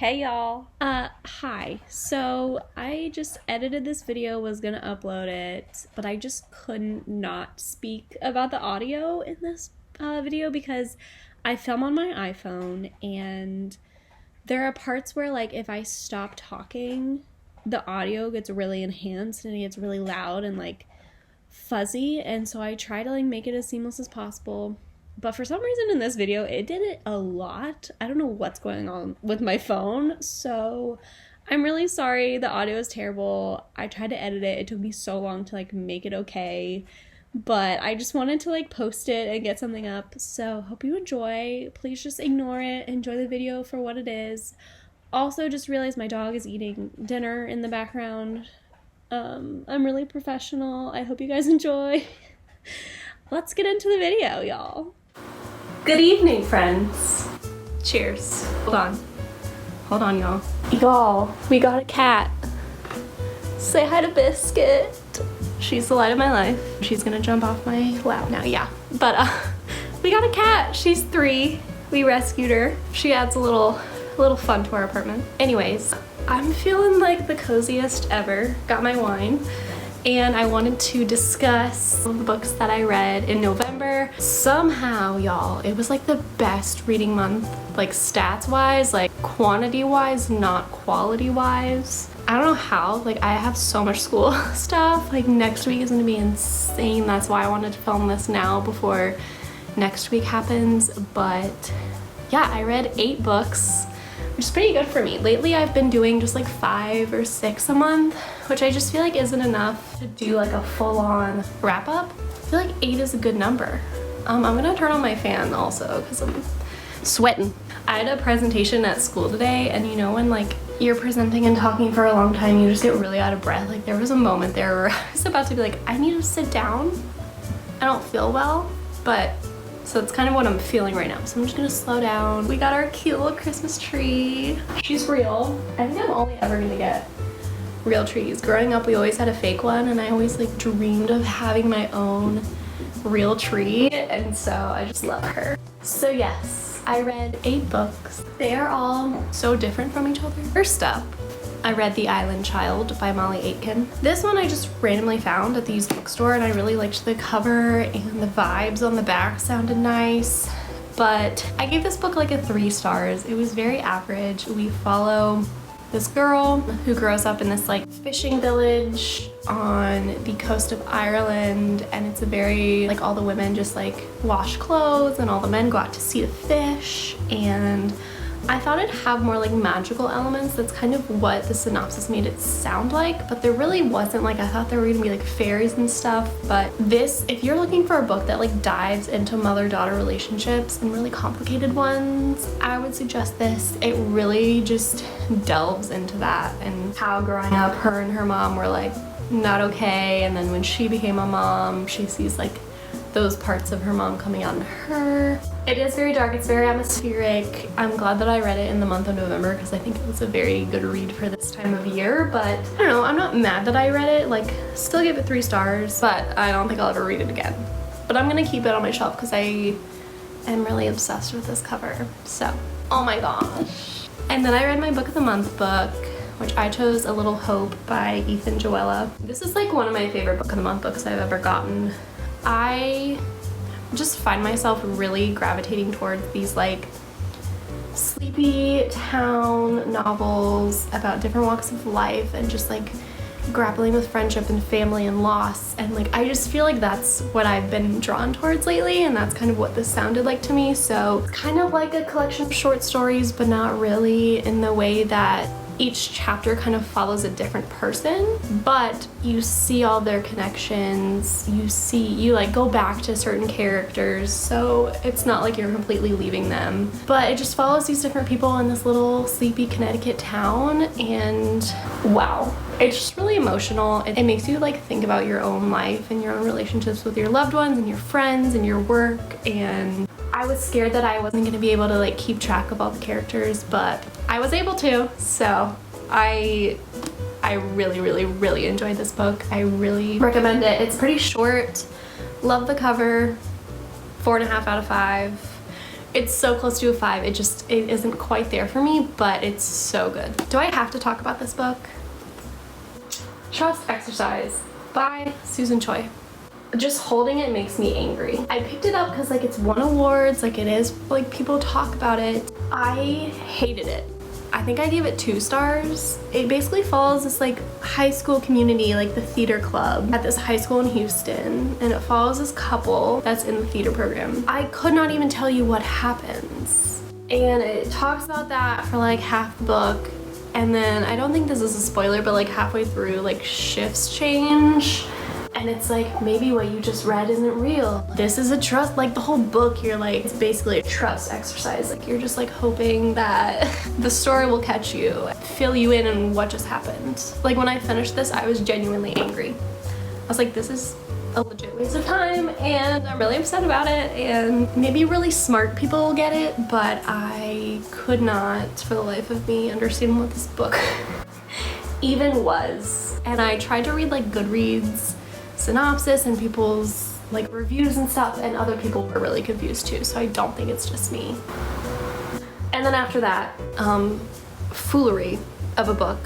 Hey y'all. Hi. So I just edited this video, was gonna upload it, but I just couldn't not speak about the audio in this video because I film on my iPhone and there are parts where like if I stop talking, the audio gets really enhanced and it gets really loud and like fuzzy, and so I try to like make it as seamless as possible. But for some reason in this video, it did it a lot. I don't know what's going on with my phone, so I'm really sorry. The audio is terrible. I tried to edit it. It took me so long to like make it okay, but I just wanted to like post it and get something up. So hope you enjoy. Please just ignore it. Enjoy the video for what it is. Also, just realized my dog is eating dinner in the background. I'm really professional. I hope you guys enjoy. Let's get into the video, y'all. Good evening, friends. Cheers. Hold on, y'all. Y'all, we got a cat. Say hi to Biscuit. She's the light of my life. She's gonna jump off my lap now, yeah. But we got a cat. She's 3. We rescued her. She adds a little fun to our apartment. Anyways, I'm feeling like the coziest ever. Got my wine. And I wanted to discuss the books that I read in November. Somehow, y'all, it was like the best reading month, like stats-wise, like quantity-wise, not quality-wise. I don't know how, like I have so much school stuff. Like next week is gonna be insane. That's why I wanted to film this now before next week happens. But yeah, I read 8 books, which is pretty good for me. Lately I've been doing just like 5 or 6 a month, which I just feel like isn't enough to do like a full-on wrap-up. I feel like 8 is a good number. I'm gonna turn on my fan also because I'm sweating. I had a presentation at school today, and you know when like you're presenting and talking for a long time, you just get really out of breath. Like there was a moment there where I was about to be like, I need to sit down. I don't feel well, but so it's kind of what I'm feeling right now. So I'm just gonna slow down. We got our cute little Christmas tree. She's real. I think I'm only ever gonna get real trees. Growing up, we always had a fake one, and I always like dreamed of having my own real tree, and so I just love her. So yes, I read 8 books. They are all so different from each other. First up, I read The Island Child by Molly Aitken. This one I just randomly found at the used bookstore, and I really liked the cover and the vibes on the back sounded nice. But I gave this book like a 3 stars. It was very average. We follow this girl who grows up in this like fishing village on the coast of Ireland, and it's a very like all the women just like wash clothes and all the men go out to see the fish, and I thought it'd have more like magical elements. That's kind of what the synopsis made it sound like, but there really wasn't. Like I thought there were gonna be like fairies and stuff, but this, if you're looking for a book that like dives into mother-daughter relationships and really complicated ones, I would suggest this. It really just delves into that and how growing up her and her mom were like not okay, and then when she became a mom, she sees like those parts of her mom coming out in her. It is very dark, it's very atmospheric. I'm glad that I read it in the month of November because I think it was a very good read for this time of year, but I don't know, I'm not mad that I read it. Like, still give it 3 stars, but I don't think I'll ever read it again. But I'm gonna keep it on my shelf because I am really obsessed with this cover, so, oh my gosh. And then I read my Book of the Month book, which I chose A Little Hope by Jewell. This is like one of my favorite Book of the Month books I've ever gotten. I just find myself really gravitating towards these like sleepy town novels about different walks of life and just like grappling with friendship and family and loss, and like I just feel like that's what I've been drawn towards lately, and that's kind of what this sounded like to me. So it's kind of like a collection of short stories, but not really, in the way that each chapter kind of follows a different person, but you see all their connections, you like go back to certain characters, so it's not like you're completely leaving them. But it just follows these different people in this little sleepy Connecticut town, and wow, it's just really emotional. It makes you like think about your own life and your own relationships with your loved ones and your friends and your work, and I was scared that I wasn't going to be able to like keep track of all the characters, but I was able to, so I really enjoyed this book. I really recommend it. It's pretty short. Love the cover. 4.5 out of 5. It's so close to a 5. It isn't quite there for me, but it's so good. Do I have to talk about this book? Trust Exercise by Susan Choi. Just holding it makes me angry. I picked it up because like it's won awards, like it is, like people talk about it. I hated it. I think I gave it 2 stars. It basically follows this like high school community, like the theater club at this high school in Houston, and it follows this couple that's in the theater program. I could not even tell you what happens. And it talks about that for like half the book, and then I don't think this is a spoiler, but like halfway through like shifts change. And it's like, maybe what you just read isn't real. This is a trust, like the whole book, you're like, it's basically a trust exercise. Like you're just like hoping that the story will catch you, fill you in on what just happened. Like when I finished this, I was genuinely angry. I was like, this is a legit waste of time and I'm really upset about it, and maybe really smart people will get it, but I could not for the life of me understand what this book even was. And I tried to read like Goodreads synopsis and people's like reviews and stuff, and other people were really confused too, so I don't think it's just me. And then after that foolery of a book,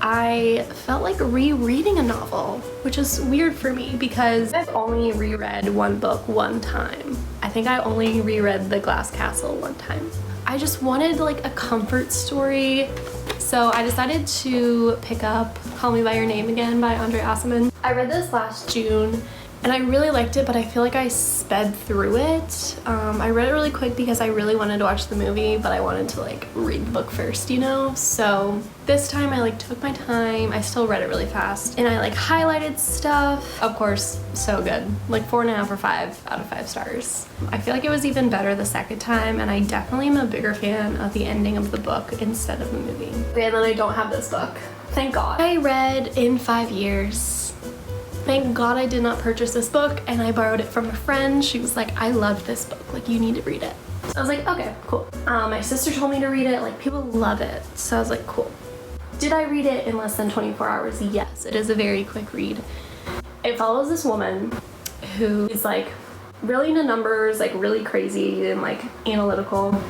I felt like rereading a novel, which is weird for me because I've only reread one book one time. I think I only reread The Glass Castle one time. I just wanted like a comfort story, so I decided to pick up Call Me By Your Name Again by Ossiman. I read this last June and I really liked it, but I feel like I sped through it. I read it really quick because I really wanted to watch the movie, but I wanted to like read the book first, you know? So this time I like took my time. I still read it really fast and I like highlighted stuff. Of course, so good. Like 4.5 or 5 out of 5 stars. I feel like it was even better the second time, and I definitely am a bigger fan of the ending of the book instead of the movie. Okay, and then I don't have this book. Thank God. I read in 5 years. Thank God I did not purchase this book, and I borrowed it from a friend. She was like, I loved this book, like you need to read it. So I was like, okay, cool. My sister told me to read it, like people love it. So I was like, cool. Did I read it in less than 24 hours? Yes, it is a very quick read. It follows this woman who is like really into numbers, like really crazy and like analytical.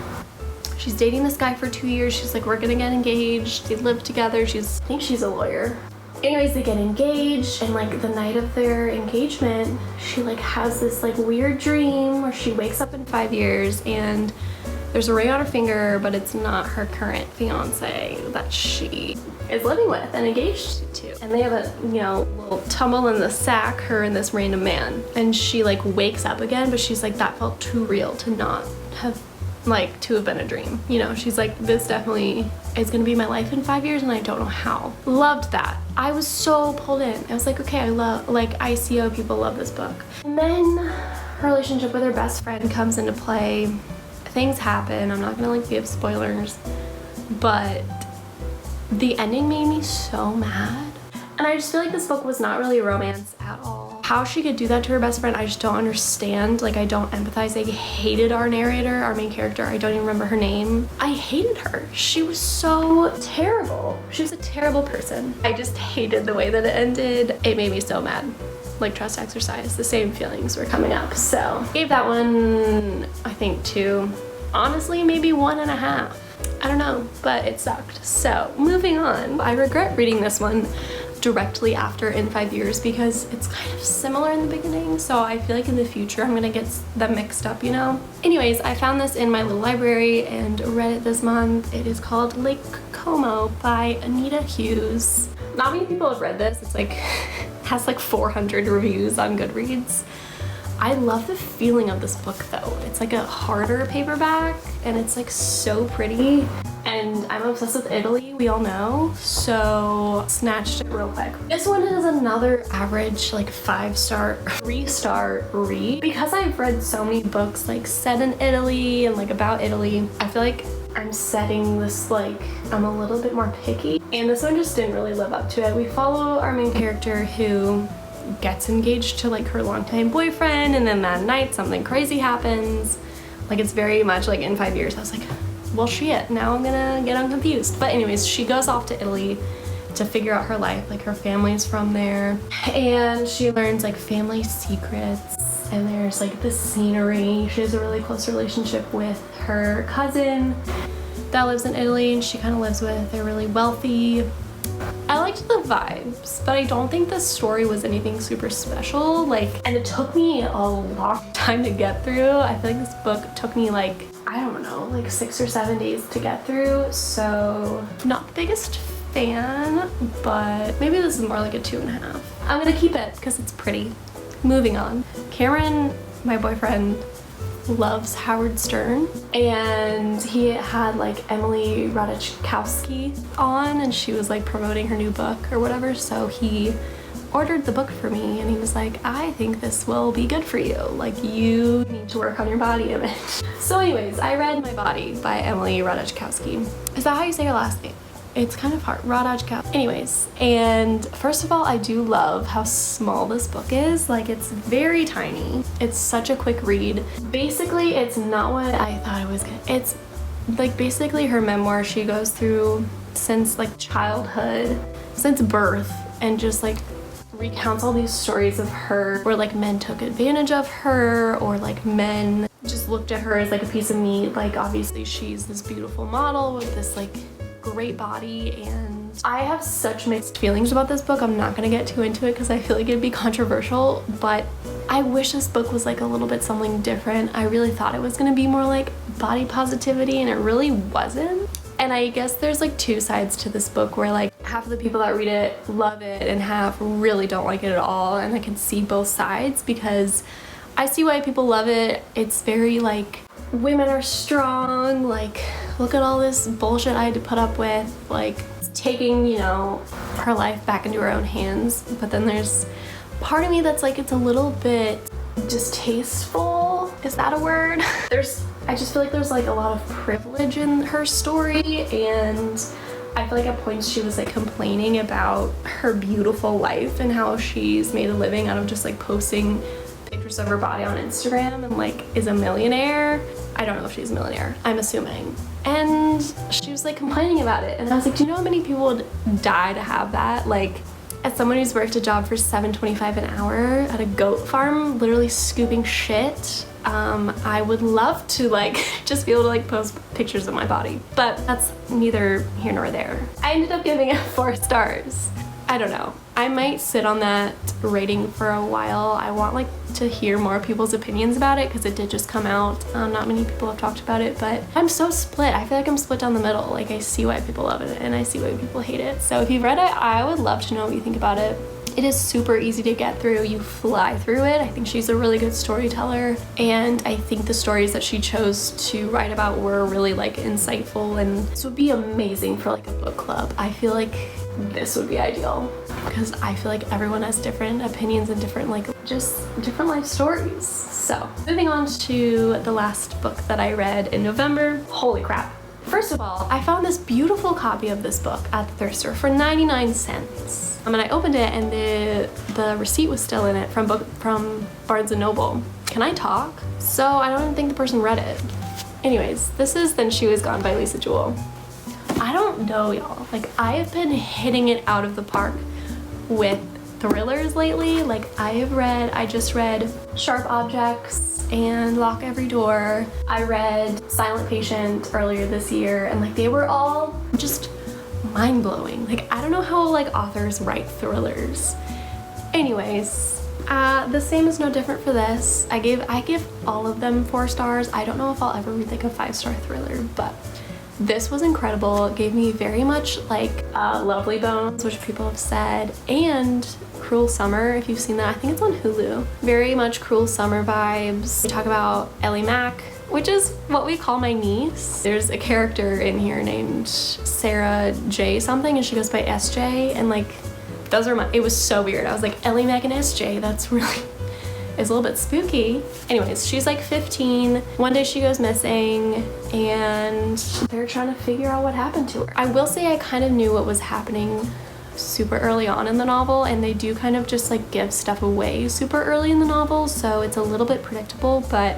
She's dating this guy for 2 years. She's like, we're gonna get engaged. They live together. I think she's a lawyer. Anyways, they get engaged, and like the night of their engagement, she like has this like weird dream where she wakes up in 5 years and there's a ring on her finger, but it's not her current fiance that she is living with and engaged to. And they have a, you know, little tumble in the sack, her and this random man. And she like wakes up again, but she's like, that felt too real to not have to have been a dream. You know, she's like, this definitely is gonna be my life in 5 years and I don't know how. Loved that. I was so pulled in. I was like, okay, I love, like ICO people love this book. And then her relationship with her best friend comes into play. Things happen. I'm not gonna like give spoilers, but the ending made me so mad. And I just feel like this book was not really a romance at all. How she could do that to her best friend, I just don't understand. Like, I don't empathize. I hated our narrator, our main character. I don't even remember her name. I hated her. She was so terrible. She was a terrible person. I just hated the way that it ended. It made me so mad. Like Trust Exercise, the same feelings were coming up. So gave that one, I think 2. Honestly, maybe 1.5. I don't know, but it sucked. So moving on, I regret reading this one directly after In 5 Years because it's kind of similar in the beginning, so I feel like in the future I'm gonna get them mixed up, you know? Anyways, I found this in my little library and read it this month. It is called Lake Como by Anita Hughes. Not many people have read this. It's like, has like 400 reviews on Goodreads. I love the feeling of this book though. It's like a harder paperback and it's like so pretty. And I'm obsessed with Italy, we all know, so snatched it real quick. This one is another average like 5-star, 3-star read. Because I've read so many books like set in Italy and like about Italy, I feel like I'm setting this like, I'm a little bit more picky. And this one just didn't really live up to it. We follow our main character who gets engaged to like her longtime boyfriend, and then that night something crazy happens. Like it's very much like In 5 Years. I was like, well shit, now I'm gonna get confused. But anyways, she goes off to Italy to figure out her life. Like her family's from there, and she learns like family secrets and there's like the scenery. She has a really close relationship with her cousin that lives in Italy, and she kind of lives with. They're really wealthy. I liked the vibes, but I don't think the story was anything super special. Like, and it took me a long time to get through. I feel like this book took me like, I don't know, like 6 or 7 days to get through. So not the biggest fan, but maybe this is more like a 2.5. I'm gonna keep it because it's pretty. Moving on. Cameron, my boyfriend, loves Howard Stern, and he had like Emily Ratajkowski on, and she was like promoting her new book or whatever, so he ordered the book for me, and he was like, I think this will be good for you, like you need to work on your body image. So anyways, I read My Body by Emily Ratajkowski. Is that how you say her last name? It's kind of hard. Ratajkowski. Anyways, and first of all, I do love how small this book is. Like, it's very tiny. It's such a quick read. Basically, it's not what I thought it was gonna. It's like basically her memoir. She goes through since like childhood, since birth, and just like recounts all these stories of her where like men took advantage of her, or like men just looked at her as like a piece of meat. Like, obviously she's this beautiful model with this like great body, and I have such mixed feelings about this book. I'm not gonna get too into it because I feel like it'd be controversial, but I wish this book was like a little bit something different. I really thought it was gonna be more like body positivity, and it really wasn't. And I guess there's like two sides to this book, where like half of the people that read it love it and half really don't like it at all, and I can see both sides because I see why people love it. It's very like, women are strong, like look at all this bullshit I had to put up with, like taking, you know, her life back into her own hands. But then there's part of me that's like, it's a little bit distasteful. Is that a word? I just feel like there's like a lot of privilege in her story, and I feel like at points she was like complaining about her beautiful life and how she's made a living out of just like posting pictures of her body on Instagram, and like is a millionaire. I don't know if she's a millionaire, I'm assuming. And she was like complaining about it, and I was like, do you know how many people would die to have that? Like, as someone who's worked a job for $7.25 an hour at a goat farm, literally scooping shit, I would love to like just be able to like post pictures of my body, but that's neither here nor there. I ended up giving it 4 stars. I don't know. I might sit on that rating for a while. I want like to hear more people's opinions about it because it did just come out. Not many people have talked about it, but I'm so split. I feel like I'm split down the middle. Like, I see why people love it and I see why people hate it. So if you've read it, I would love to know what you think about it. It is super easy to get through. You fly through it. I think she's a really good storyteller, and I think the stories that she chose to write about were really like insightful, and this would be amazing for like a book club. I feel like this would be ideal because I feel like everyone has different opinions and different like just different life stories. So moving on to the last book that I read in November. Holy crap. First of all, I found this beautiful copy of this book at the thrift store for 99 cents. And I opened it, and the receipt was still in it from Barnes & Noble. Can I talk? So I don't even think the person read it. Anyways, this is Then She Was Gone by Lisa Jewell. I don't know, y'all. Like, I have been hitting it out of the park with thrillers lately. Like, I just read Sharp Objects and Lock Every Door. I read Silent Patient earlier this year, and like they were all just mind-blowing. Like, I don't know how like authors write thrillers. Anyways, the same is no different for this. I give all of them 4 stars. I don't know if I'll ever read like a 5-star thriller, but this was incredible. It gave me very much like Lovely Bones, which people have said, and Cruel Summer, if you've seen that. I think it's on Hulu. Very much Cruel Summer vibes. We talk about Ellie Mack, which is what we call my niece. There's a character in here named Sarah J something, and she goes by SJ, and like those are it was so weird. I was like, Ellie Mack and SJ, that's really, it's a little bit spooky. Anyways, she's like 15. One day she goes missing, and they're trying to figure out what happened to her. I will say I kind of knew what was happening super early on in the novel, and they do kind of just like give stuff away super early in the novel, so it's a little bit predictable, but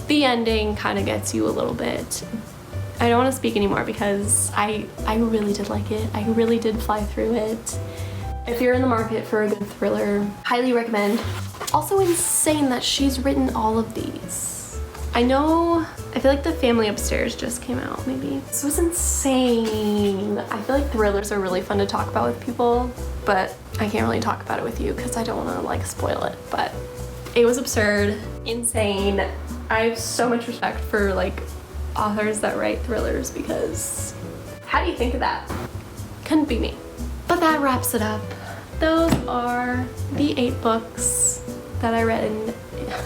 the ending kind of gets you a little bit. I don't want to speak anymore because I really did like it. I really did fly through it. If you're in the market for a good thriller, highly recommend. Also insane that she's written all of these. I know, I feel like The Family Upstairs just came out, maybe. This was insane. I feel like thrillers are really fun to talk about with people, but I can't really talk about it with you because I don't want to like spoil it, but it was absurd, insane. I have so much respect for like authors that write thrillers because how do you think of that? Couldn't be me. But that wraps it up. Those are the 8 books that I read in,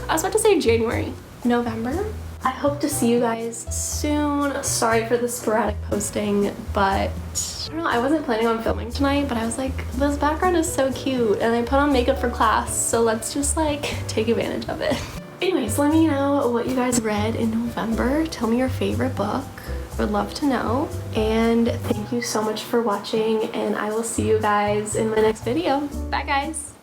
I was about to say January, November. I hope to see you guys soon. Sorry for the sporadic posting, but I don't know, I wasn't planning on filming tonight, but I was like, this background is so cute and I put on makeup for class, so let's just like take advantage of it. Anyways, let me know what you guys read in November. Tell me your favorite book. I would love to know. And thank you so much for watching, and I will see you guys in my next video. Bye guys!